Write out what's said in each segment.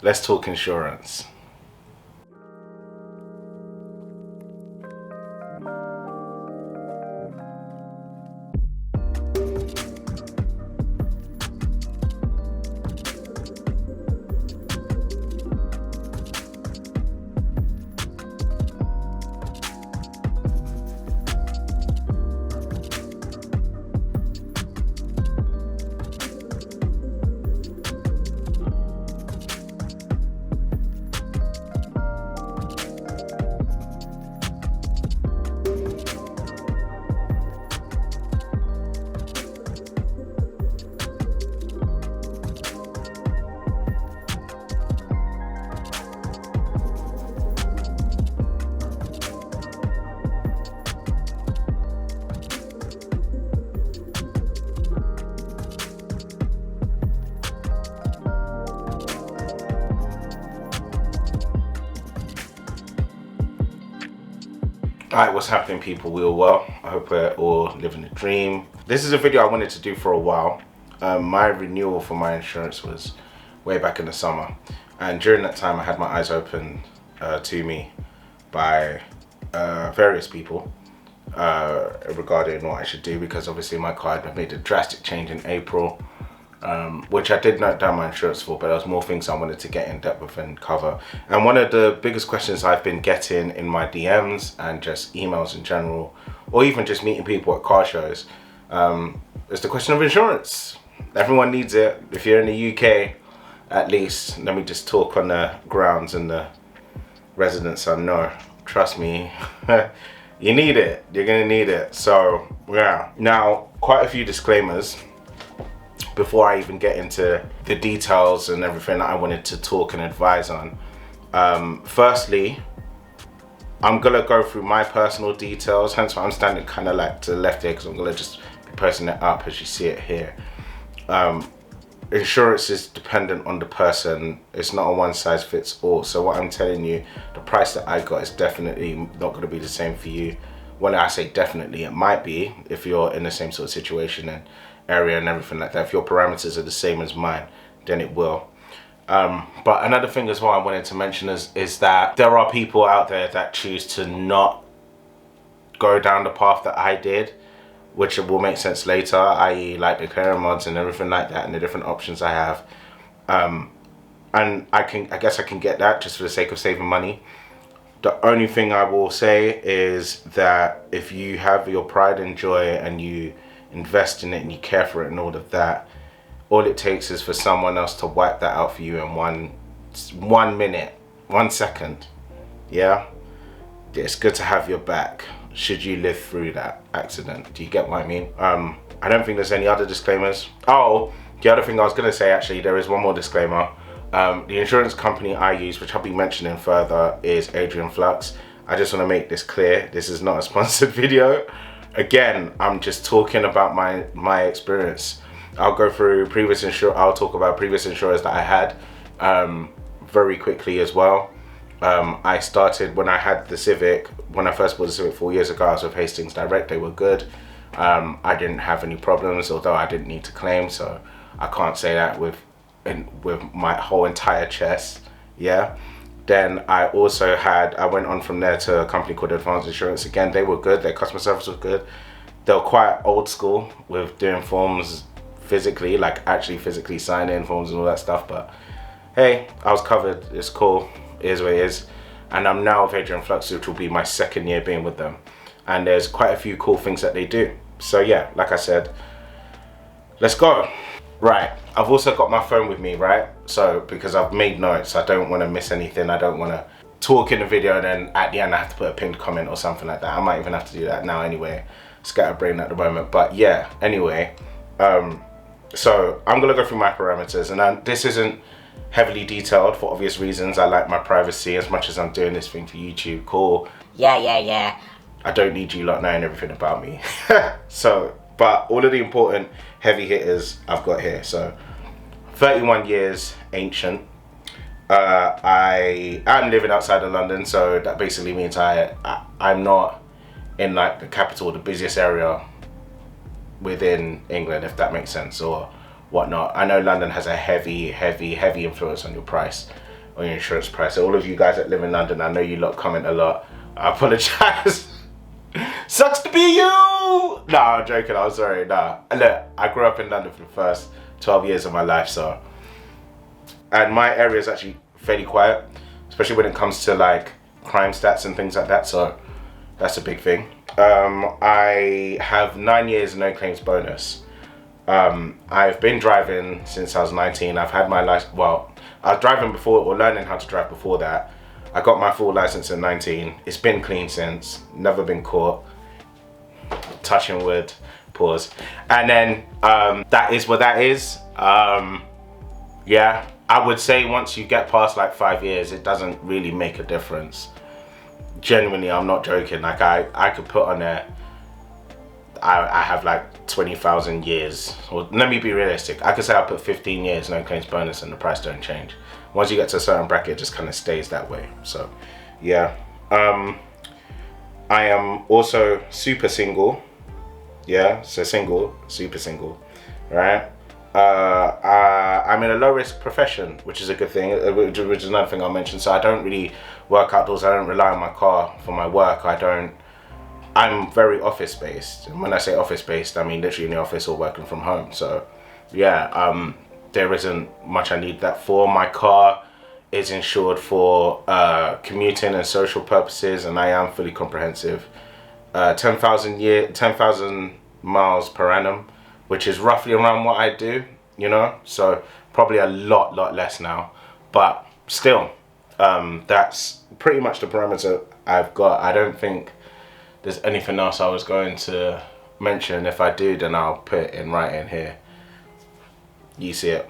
Let's talk insurance. Alright, what's happening, people? We all well? I hope we're all living a dream. This is a video I wanted to do for a while. My renewal for my insurance was way back in the summer, and during that time I had my eyes opened to me by various people regarding what I should do, because obviously my car had made a drastic change in April, which I did note down my insurance for, but there was more things I wanted to get in depth with and cover. And one of the biggest questions I've been getting in my DMs and just emails in general, or even just meeting people at car shows, is the question of insurance. Everyone needs it. If you're in the UK, at least, let me just talk on the grounds and the residents I know. Trust me, you need it. You're gonna need it. So yeah. Now, quite a few disclaimers before I even get into the details and everything that I wanted to talk and advise on. Firstly, I'm gonna go through my personal details, hence why I'm standing kind of like to the left here, because I'm gonna just be posting it up as you see it here. Insurance is dependent on the person. It's not a one size fits all. So what I'm telling you, the price that I got is definitely not gonna be the same for you. When I say definitely, it might be if you're in the same sort of situation and area and everything like that. If your parameters are the same as mine, then it will. But another thing as well I wanted to mention is that there are people out there that choose to not go down the path that I did, which will make sense later, i.e. like the clearing mods and everything like that and the different options I have. And I guess I can get that just for the sake of saving money. The only thing I will say is that if you have your pride and joy and you invest in it and you care for it and all of that, all it takes is for someone else to wipe that out for you in one minute, 1 second. Yeah, it's good to have your back should you live through that accident. Do you get what I mean? I don't think there's any other disclaimers. Oh, the other thing I was going to say, actually, there is one more disclaimer. The insurance company I use, which I'll be mentioning further, is Adrian Flux. I just want to make this clear, this is not a sponsored video. Again, I'm just talking about my experience. I'll go through I'll talk about previous insurers that I had very quickly as well. I started when I had the Civic. When I first bought the Civic 4 years ago, I was with Hastings Direct. They were good. I didn't have any problems, although I didn't need to claim, so I can't say that with my whole entire chest. Yeah. Then I went on from there to a company called Advanced Insurance. Again, they were good. Their customer service was good. They were quite old school with doing forms physically, like actually physically signing forms and all that stuff. But hey, I was covered. It's cool. It is what it is. And I'm now with Adrian Flux, which will be my second year being with them. And there's quite a few cool things that they do. So yeah, like I said, let's go. Right, I've also got my phone with me, right? So, because I've made notes, I don't want to miss anything. I don't want to talk in the video and then at the end I have to put a pinned comment or something like that. I might even have to do that now anyway. Scatterbrain at the moment. But yeah, anyway. So, I'm going to go through my parameters. And this isn't heavily detailed for obvious reasons. I like my privacy as much as I'm doing this thing for YouTube. Cool. Yeah. I don't need you lot knowing everything about me. So, but all of the important heavy hitters I've got here. So 31 years, ancient. I am living outside of London, so that basically means I'm not in like the capital, the busiest area within England, if that makes sense, or whatnot. I know London has a heavy influence on your price. on your insurance price. So all of you guys that live in London, I know you lot comment a lot. I apologize. Sucks to be you. No, I'm joking. I'm sorry. Nah. Look, I grew up in London for the first 12 years of my life, so, and my area is actually fairly quiet, especially when it comes to like crime stats and things like that. So that's a big thing. I have 9 years no claims bonus. I've been driving since I was 19. I've had my license. Well, I was driving before, or learning how to drive before that. I got my full license at 19. It's been clean since. Never been caught. Touching wood. Pause. And then that is what that is. Yeah, I would say once you get past like 5 years, it doesn't really make a difference. Genuinely, I'm not joking. Like I could put on there, I have like 20,000 years. Or let me be realistic. I could say I put 15 years no claims bonus and the price don't change. Once you get to a certain bracket, it just kind of stays that way. So yeah, I am also super single. Yeah, so single, super single, right? I'm in a low risk profession, which is a good thing, which is another thing I'll mention. So I don't really work outdoors. I don't rely on my car for my work. I'm very office based. And when I say office based, I mean literally in the office or working from home. So yeah, there isn't much I need that for. My car is insured for commuting and social purposes, and I am fully comprehensive. 10,000 miles per annum, which is roughly around what I do, you know, so probably a lot less now, but still, that's pretty much the parameter I've got. I don't think there's anything else I was going to mention. If I do, then I'll put it in writing here. You see it.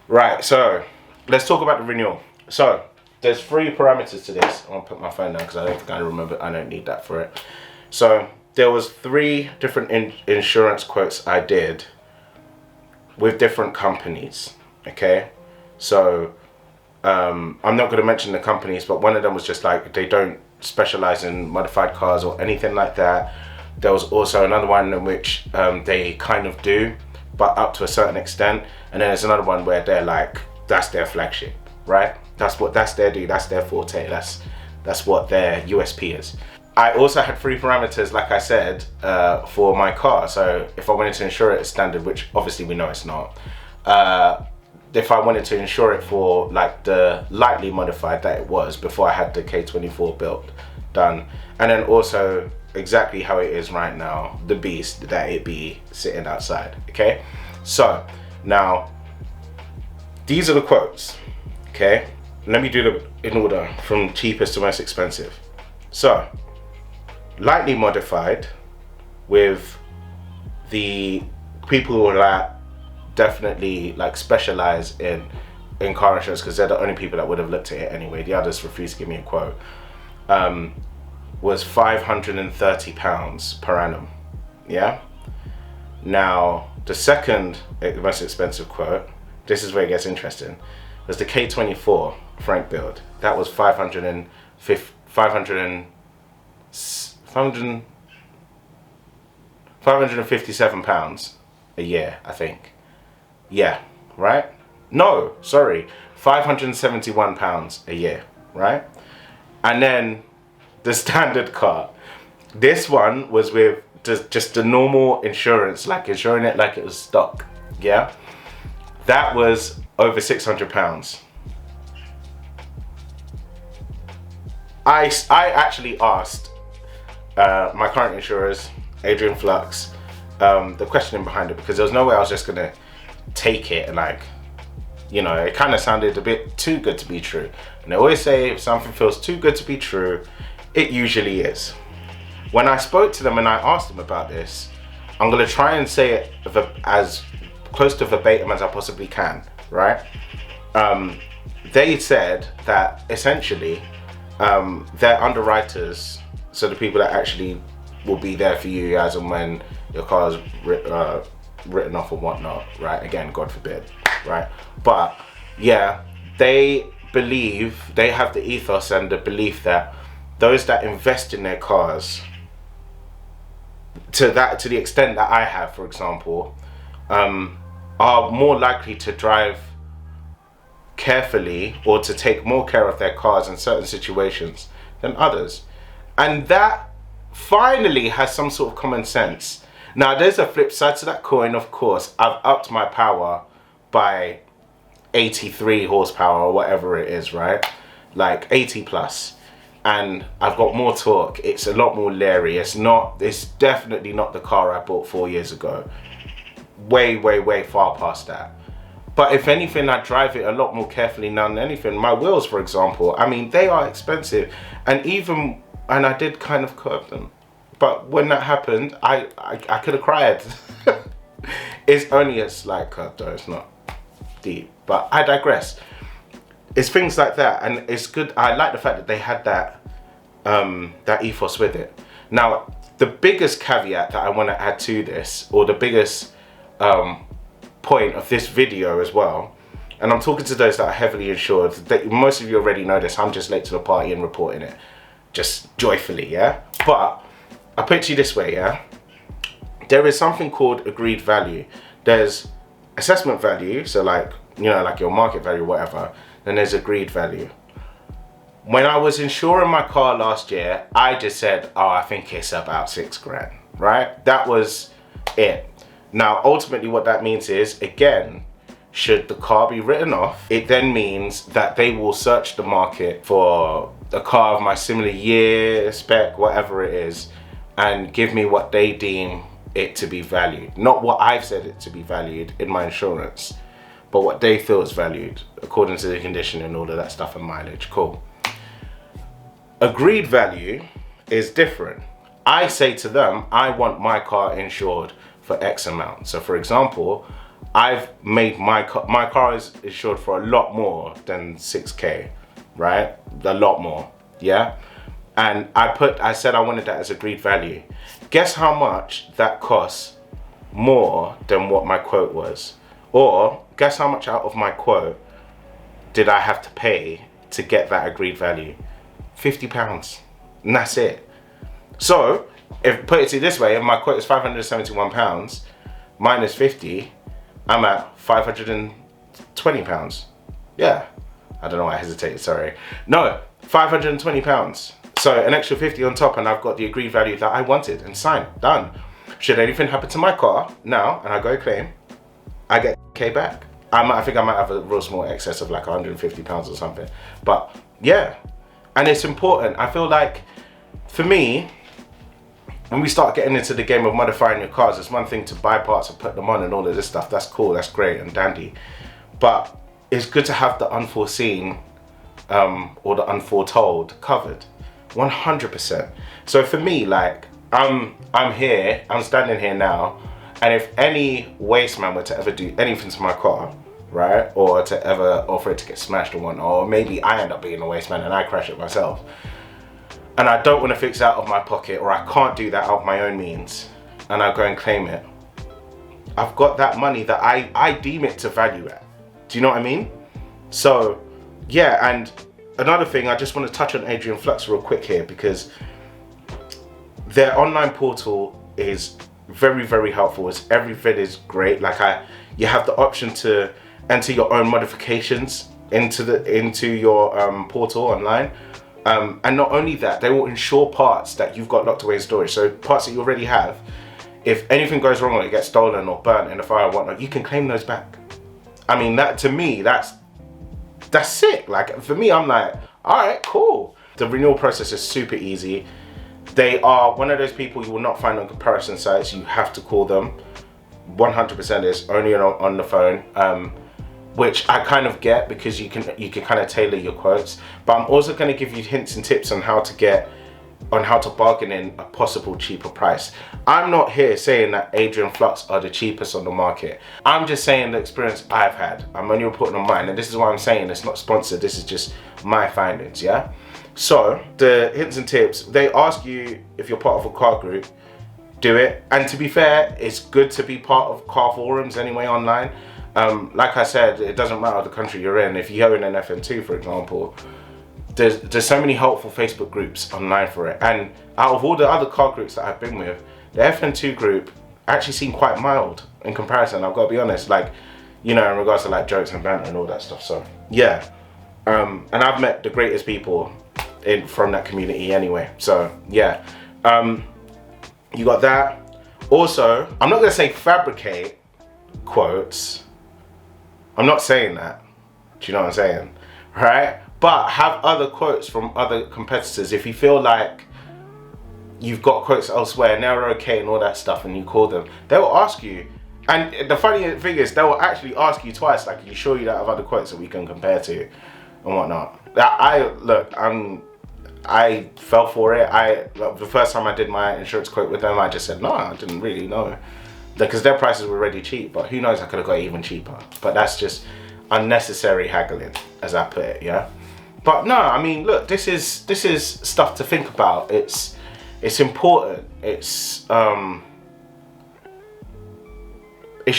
Right, so let's talk about the renewal. So there's 3 parameters to this. I'm gonna put my phone down because I don't think I remember. I don't need that for it. So there was 3 different insurance quotes I did with different companies. Okay, so I'm not going to mention the companies, but one of them was just like they don't specialize in modified cars or anything like that. There was also another one in which they kind of do, but up to a certain extent. And then there's another one where they're like, that's their flagship, right? That's their do, that's their forte, that's what their USP is. I also had 3 parameters, like I said, for my car. So if I wanted to insure it as standard, which obviously we know it's not, if I wanted to insure it for like the lightly modified that it was before I had the K24 built done, and then also exactly how it is right now, the beast that it be sitting outside. Okay, so now these are the quotes. Okay, let me do them in order from cheapest to most expensive. So lightly modified with the people that definitely like specialize in car insurance, because they're the only people that would have looked at it anyway. The others refused to give me a quote. Was £530 per annum. Yeah. Now the second most expensive quote, this is where it gets interesting, was the K24 Frank build. That was £557 a year, I think. Yeah, right? No, sorry, £571 a year, right? And then the standard car. This one was with just the normal insurance, like insuring it like it was stock. Yeah, that was over £600. I actually asked my current insurers, Adrian Flux, the questioning behind it, because there was no way I was just gonna take it and like, you know, it kind of sounded a bit too good to be true. And they always say if something feels too good to be true, it usually is. When I spoke to them and I asked them about this, I'm gonna try and say it as close to verbatim as I possibly can, right? They said that essentially their underwriters, so the people that actually will be there for you as and when your car is written off or whatnot, right? Again, God forbid, right? But yeah, they believe, they have the ethos and the belief that those that invest in their cars to the extent that I have, for example, are more likely to drive carefully or to take more care of their cars in certain situations than others. And that finally has some sort of common sense. Now, there's a flip side to that coin, of course. I've upped my power by 83 horsepower or whatever it is, right? Like 80 plus. And I've got more torque. It's a lot more leery. It's definitely not the car I bought 4 years ago. Way far past that. But if anything, I drive it a lot more carefully now than anything. My wheels, for example, I mean, they are expensive. And I did kind of curb them. But when that happened, I could have cried. It's only a slight curve though, it's not deep. But I digress. It's things like that, and it's good. I like the fact that they had that ethos with it. Now, the biggest caveat that I want to add to this, or the biggest point of this video as well, and I'm talking to those that are heavily insured. Most of you already know this. I'm just late to the party and reporting it, just joyfully, yeah. But I put it to you this way, yeah. There is something called agreed value. There's assessment value, so like, you know, like your market value, whatever. Then there's agreed value. When I was insuring my car last year, I just said, oh, I think it's about 6 grand, right? That was it. Now, ultimately what that means is, again, should the car be written off, it then means that they will search the market for a car of my similar year, spec, whatever it is, and give me what they deem it to be valued. Not what I've said it to be valued in my insurance, but what they feel is valued according to the condition and all of that stuff and mileage. Cool. Agreed value is different. I say to them, I want my car insured for X amount. So for example, I've made my car is insured for a lot more than 6K, right? A lot more, yeah? And I said I wanted that as agreed value. Guess how much that costs more than what my quote was? Or guess how much out of my quote did I have to pay to get that agreed value? £50, and that's it. So, if put it to you this way, if my quote is £571, minus 50, I'm at £520. Yeah, I don't know why I hesitated, sorry. No, £520. So an extra 50 on top, and I've got the agreed value that I wanted, and signed, done. Should anything happen to my car now, and I go claim, I get K back. I think I might have a real small excess of like £150 or something. But yeah, and it's important. I feel like, for me, when we start getting into the game of modifying your cars, it's one thing to buy parts and put them on and all of this stuff. That's cool, that's great and dandy. But it's good to have the unforeseen or the unforetold covered, 100%. So for me, like, I'm here, I'm standing here now, and if any waste man were to ever do anything to my car, right, or for it to get smashed or whatnot, or maybe I end up being a waste man and I crash it myself, and I don't want to fix it out of my pocket, or I can't do that out of my own means, and I go and claim it, I've got that money that I deem it to value at. Do you know what I mean? So yeah, and another thing, I just want to touch on Adrian Flux real quick here, because their online portal is very, very helpful. Everything is great. Like you have the option to enter your own modifications into your portal online. And not only that, they will insure parts that you've got locked away in storage. So parts that you already have, if anything goes wrong or it gets stolen or burnt in a fire or whatnot, you can claim those back. I mean, that to me, that's sick. Like for me, I'm like, all right, cool. The renewal process is super easy. They are one of those people you will not find on comparison sites. You have to call them. 100% is only on the phone. Which I kind of get, because you can kind of tailor your quotes. But I'm also going to give you hints and tips on how to bargain in a possible cheaper price. I'm not here saying that Adrian Flux are the cheapest on the market. I'm just saying the experience I've had. I'm only reporting on mine, and this is why I'm saying it's not sponsored. This is just my findings, yeah? So the hints and tips, they ask you if you're part of a car group, do it. And to be fair, it's good to be part of car forums anyway online. Like I said, it doesn't matter the country you're in. If you're in an FN2, for example, there's so many helpful Facebook groups online for it. And out of all the other car groups that I've been with, the FN2 group actually seemed quite mild in comparison. I've got to be honest. Like, you know, in regards to like jokes and banter and all that stuff. So yeah, and I've met the greatest people from that community anyway. So yeah, you got that. Also, I'm not gonna say fabricate quotes. I'm not saying that. Do you know what I'm saying? Right? But have other quotes from other competitors. If you feel like you've got quotes elsewhere and they're okay and all that stuff, and you call them, they will ask you. And the funny thing is, they will actually ask you twice, like, are you sure you don't have other quotes that we can compare to and whatnot. I fell for it. The first time I did my insurance quote with them, I just said, no, I didn't really know. Because their prices were already cheap, but who knows, I could have got it even cheaper. But that's just unnecessary haggling, as I put it, yeah? But no, I mean, look, this is stuff to think about. It's important. It's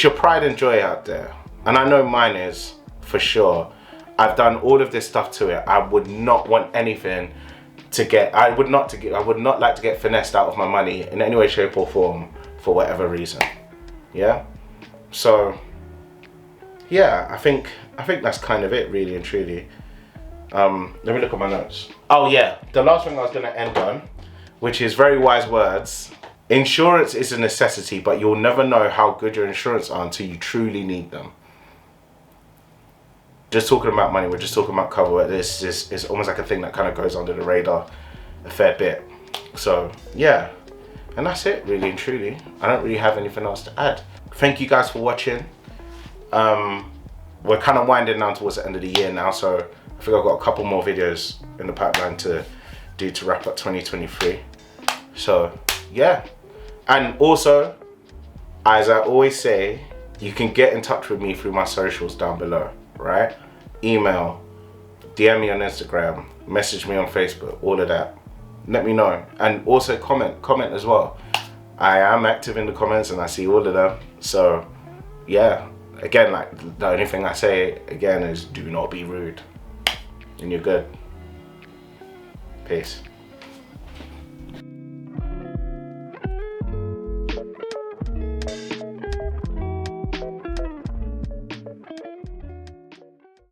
your pride and joy out there. And I know mine is, for sure. I've done all of this stuff to it. I would not want anything to get, I would not like to get finessed out of my money in any way, shape or form for whatever reason. Yeah? So, yeah, I think that's kind of it, really and truly. Let me look at my notes. Oh yeah, the last thing I was gonna end on, which is very wise words. Insurance is a necessity, but you'll never know how good your insurance are until you truly need them. Just talking about money, we're just talking about cover. This is almost like a thing that kind of goes under the radar a fair bit. So yeah, and that's it, really and truly. I don't really have anything else to add. Thank you guys for watching. We're kind of winding down towards the end of the year now, so I think I've got a couple more videos in the pipeline to do to wrap up 2023. So yeah, and also, as I always say, you can get in touch with me through my socials down below, right? Email, DM me on Instagram, message me on Facebook, all of that. Let me know, and also comment as well. I am active in the comments and I see all of them. So yeah, again, like, the only thing I say again is do not be rude, and you're good. Peace.